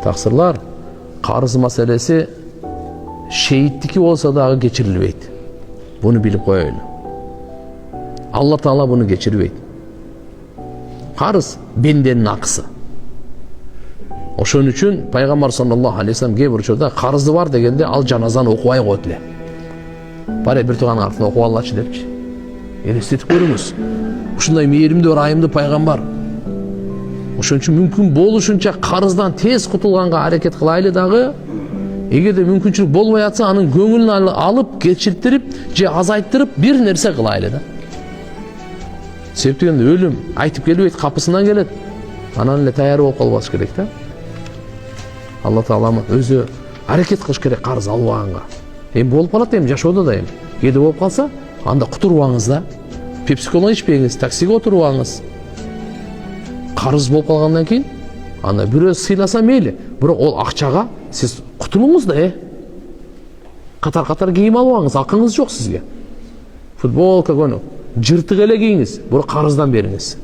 Тақсырлар, қарыз мәселесі шейіттікі болса дағы кечирилбейт. Бұны біліп қойылы. Алла Таала бұны кечирбейт. Қарыз бенденің ақысы. Ошон үчүн пайгамбар саллаллаху алейхи вассалам кээ бир учурда карызы бар дегенде ал жаназаны окубай коет эле. Бар бир туганын артына окуп алачы депчи. Элестетип көрүңүз. Ушундай мээримдүү, ырайымдуу пайгамбар. Ошон үчүн мүмкүн болушунча карыздан тез кутулганга аракет кылайлы дагы. Эгерде мүмкүнчүлүк болбой атса, анын көңүлүн алып, кечиртирип же азайттырып бир нерсе кылайлы да. Себеп дегенде өлүм айтып келбейт, капысынан келет. Анан эле даяр болуп калбаш керек да. Алла Таала өзү аракет кылыш керек карыз албаганга. Эми болуп калат, эми жашоодо да эми. Кээде болуп калса, анда кутурбаңыз да. Пепси-кола ичпеңиз, таксиге отурбаңыз. Карыз болуп калгандан кийин анда бирөө сыйласа мейли, бирок ол акчага сиз кутулуңуз да, Катар-катар кийим албаңыз, акыңыз жок сизге. Футболка көйнөк, жыртык эле кийиңиз, бирок карыздан бериңиз.